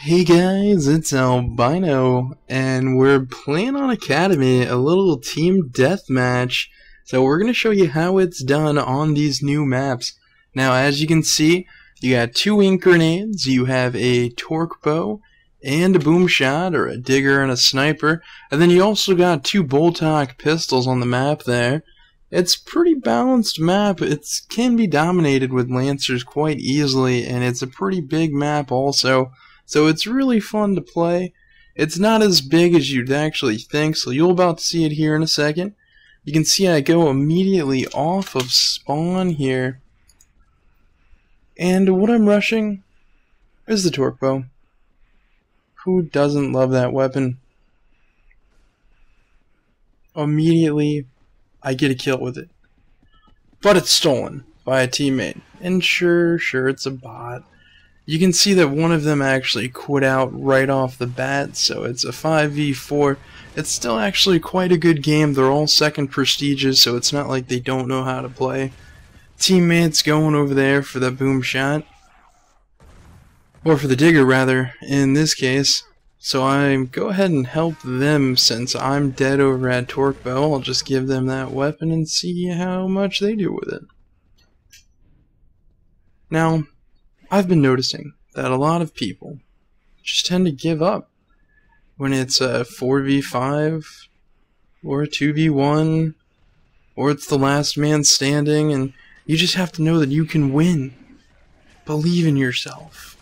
Hey guys, it's Albino, and we're playing on Academy, a little team deathmatch. So we're going to show you how it's done on these new maps. Now, as you can see, you got two ink grenades, you have a torque bow, and a boom shot, or a digger and a sniper, and then you also got two bolt-action pistols on the map there. It's a pretty balanced map. It can be dominated with lancers quite easily, and it's a pretty big map also. So it's really fun to play. It's not as big as you'd actually think, so you'll about to see it here in a second. You can see I go immediately off of spawn here. And what I'm rushing is the torque bow. Who doesn't love that weapon? Immediately, I get a kill with it. But it's stolen by a teammate. And sure, it's a bot. You can see that one of them actually quit out right off the bat, so it's a 5v4. It's still actually quite a good game. They're all second prestiges, so it's not like they don't know how to play. Teammates going over there for the boom shot. Or for the digger, rather, in this case. So I go ahead and help them since I'm dead over at torque bow. I'll just give them that weapon and see how much they do with it. Now, I've been noticing that a lot of people just tend to give up when it's a 4v5 or a 2v1 or it's the last man standing, and you just have to know that you can win. Believe in yourself.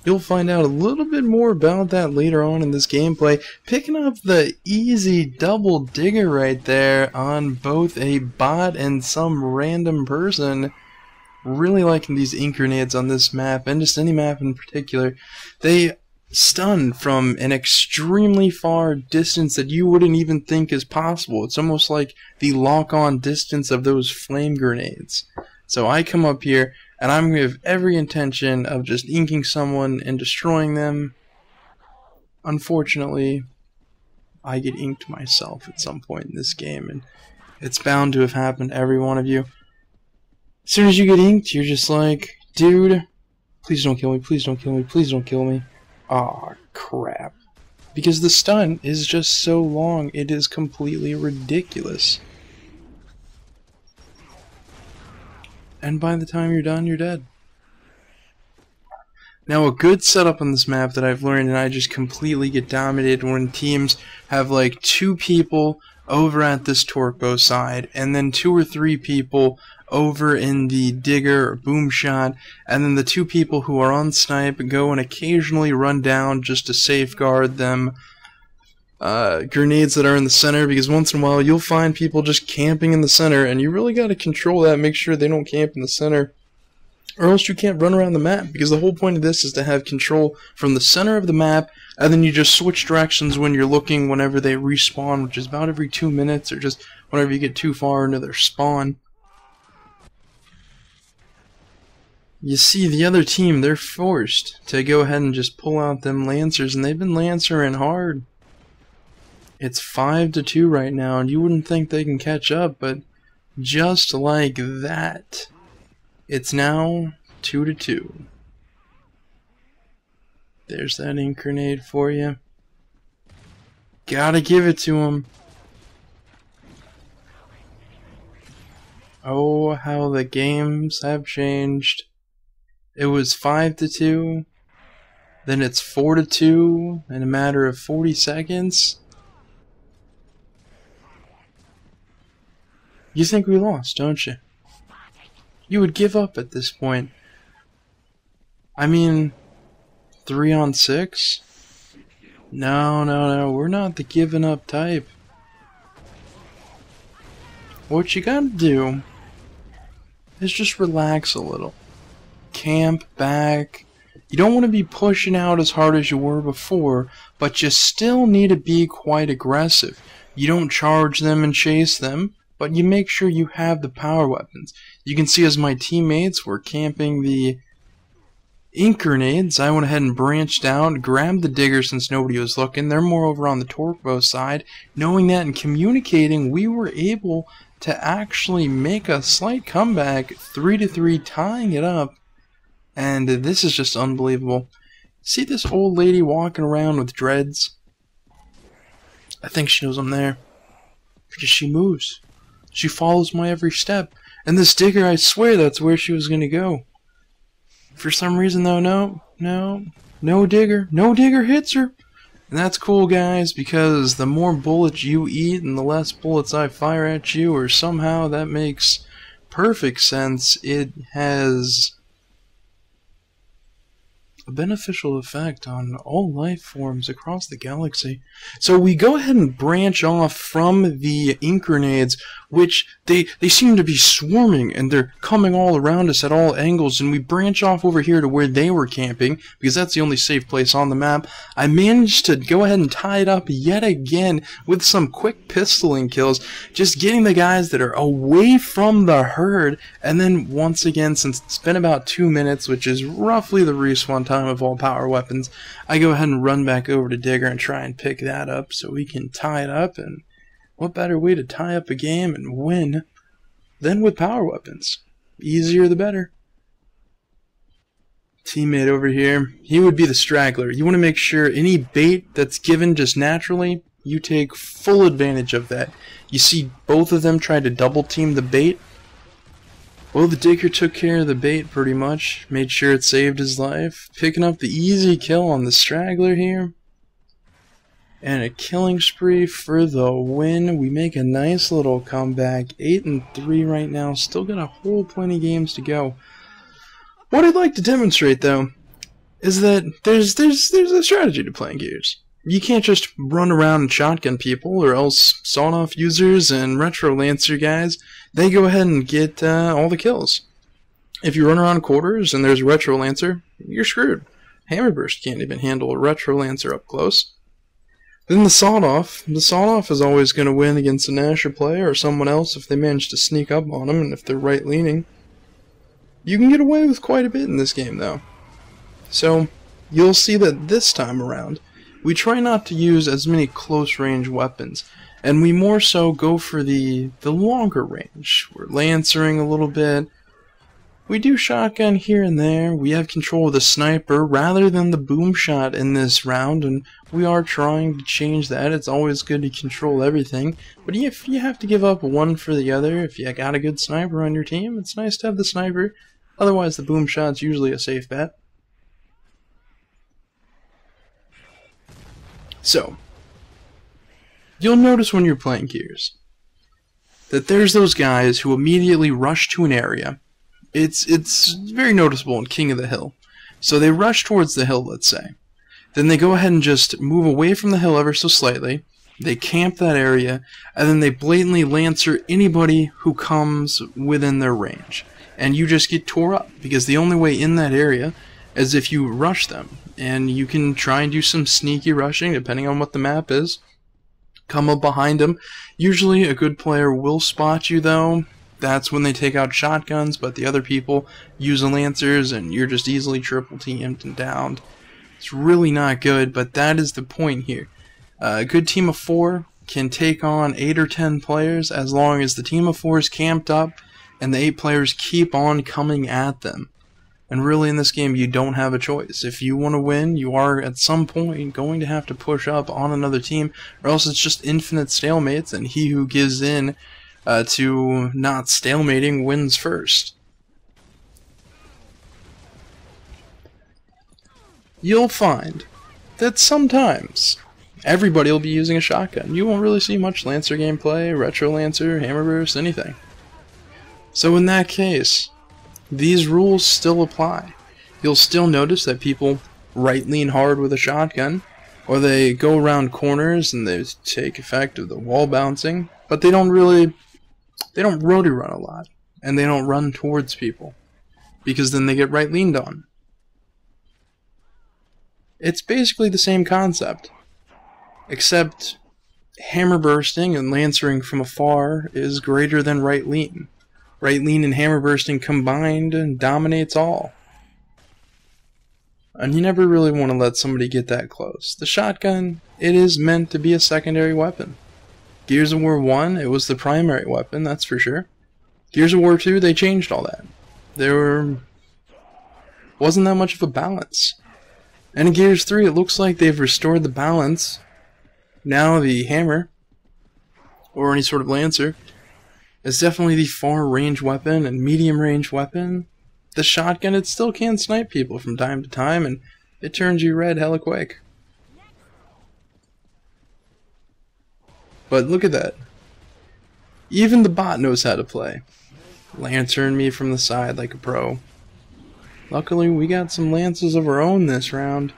You'll find out a little bit more about that later on in this gameplay. Picking up the easy double digger right there on both a bot and some random person. Really liking these ink grenades on this map, and just any map in particular. They stun from an extremely far distance that you wouldn't even think is possible. It's almost like the lock-on distance of those flame grenades. So I come up here, and I'm going to have every intention of just inking someone and destroying them. Unfortunately, I get inked myself at some point in this game, and it's bound to have happened to every one of you. As soon as you get inked, you're just like, dude, please don't kill me, please don't kill me, please don't kill me. Aw, crap. Because the stun is just so long, it is completely ridiculous. And by the time you're done, you're dead. Now, a good setup on this map that I've learned, and I just completely get dominated when teams have like two people over at this torque bow side, and then two or three people over in the digger or boom shot, and then the two people who are on snipe go and occasionally run down just to safeguard them. Grenades that are in the center, because once in a while you'll find people just camping in the center, and you really got to control that, make sure they don't camp in the center, or else you can't run around the map, because the whole point of this is to have control from the center of the map, and then you just switch directions when you're looking whenever they respawn, which is about every 2 minutes, or just whenever you get too far into their spawn. You see, the other team, they're forced to go ahead and just pull out them lancers, and they've been lancering hard. It's 5-2 right now, and you wouldn't think they can catch up, but just like that, it's now 2-2. There's that ink grenade for you. Gotta give it to him. Oh, how the games have changed. It was 5-2, then it's 4-2 in a matter of 40 seconds. You think we lost, don't you? You would give up at this point. I mean, 3-on-6? No, we're not the giving up type. What you gotta do is just relax a little. Camp back. You don't want to be pushing out as hard as you were before, but you still need to be quite aggressive. You don't charge them and chase them, but you make sure you have the power weapons. You can see as my teammates were camping the ink grenades, I went ahead and branched out, grabbed the digger since nobody was looking. They're more over on the torque bow side. Knowing that and communicating, we were able to actually make a slight comeback, 3-3, tying it up. And this is just unbelievable. See this old lady walking around with dreads? I think she knows I'm there. Because she moves. She follows my every step. And this digger, I swear that's where she was going to go. For some reason, though, no digger. No digger hits her. And that's cool, guys, because the more bullets you eat and the less bullets I fire at you, or somehow that makes perfect sense, it has a beneficial effect on all life forms across the galaxy. So we go ahead and branch off from the ink grenades, which they seem to be swarming, and they're coming all around us at all angles, and we branch off over here to where they were camping, because that's the only safe place on the map. I managed to go ahead and tie it up yet again with some quick pistoling kills, just getting the guys that are away from the herd, and then once again, since it's been about 2 minutes, which is roughly the respawn time of all power weapons, I go ahead and run back over to Digger and try and pick that up so we can tie it up. And what better way to tie up a game and win than with power weapons? Easier the better. Teammate over here, he would be the straggler. You want to make sure any bait that's given just naturally, you take full advantage of that. You see both of them try to double team the bait. Well, the digger took care of the bait pretty much, made sure it saved his life, picking up the easy kill on the straggler here. And a killing spree for the win. We make a nice little comeback, 8-3 right now, still got a whole plenty games to go. What I'd like to demonstrate, though, is that there's a strategy to playing Gears. You can't just run around and shotgun people, or else sawed-off users and retro lancer guys, they go ahead and get all the kills. If you run around quarters and there's a retro lancer, you're screwed. Hammerburst can't even handle a retro lancer up close. Then the sawed-off is always going to win against a Nasher player or someone else if they manage to sneak up on them and if they're right-leaning. You can get away with quite a bit in this game, though. So, you'll see that this time around, we try not to use as many close-range weapons, and we more so go for the longer range. We're lancering a little bit. We do shotgun here and there. We have control of the sniper rather than the boom shot in this round, and we are trying to change that. It's always good to control everything, but if you have to give up one for the other, if you got a good sniper on your team, it's nice to have the sniper. Otherwise, the boom shot's usually a safe bet. So, you'll notice when you're playing Gears that there's those guys who immediately rush to an area. It's very noticeable in King of the Hill. So they rush towards the hill, let's say. Then they go ahead and just move away from the hill ever so slightly. They camp that area, and then they blatantly lancer anybody who comes within their range. And you just get tore up, because the only way in that area is if you rush them. And you can try and do some sneaky rushing, depending on what the map is. Come up behind them. Usually a good player will spot you, though. That's when they take out shotguns, but the other people use the lancers, and you're just easily triple teamed and downed. It's really not good, but that is the point here. A good team of 4 can take on 8 or 10 players as long as the team of 4 is camped up and the 8 players keep on coming at them. And really in this game you don't have a choice. If you want to win, you are at some point going to have to push up on another team, or else it's just infinite stalemates, and he who gives in to not stalemating wins first. You'll find that sometimes everybody will be using a shotgun. You won't really see much Lancer gameplay, Retro Lancer, Hammerburst, anything. So in that case, these rules still apply. You'll still notice that people right-lean hard with a shotgun, or they go around corners and they take effect of the wall bouncing, but they don't rotary run a lot, and they don't run towards people, because then they get right-leaned on. It's basically the same concept, except hammer bursting and lancering from afar is greater than right lean. Right lean and hammer bursting combined dominates all. And you never really want to let somebody get that close. The shotgun, it is meant to be a secondary weapon. Gears of War 1, it was the primary weapon, that's for sure. Gears of War 2, they changed all that. wasn't that much of a balance. And in Gears 3, it looks like they've restored the balance. Now the hammer, or any sort of lancer, is definitely the far range weapon and medium range weapon. The shotgun, it still can snipe people from time to time, and it turns you red hella quick. But look at that. Even the bot knows how to play. Lantern me from the side like a pro. Luckily, we got some lances of our own this round.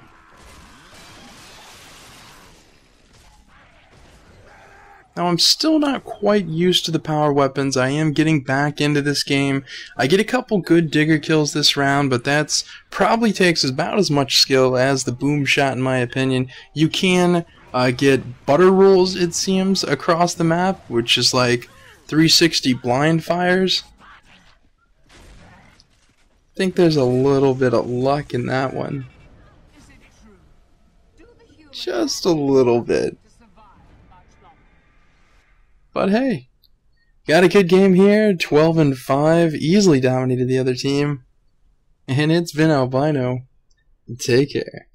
Now, I'm still not quite used to the power weapons. I am getting back into this game. I get a couple good digger kills this round, but that's probably takes about as much skill as the boom shot, in my opinion. You can get butter rolls, it seems, across the map, which is like 360 blind fires. I think there's a little bit of luck in that one. Just a little bit. But hey, got a good game here, 12-5, easily dominated the other team. And it's been Albino. Take care.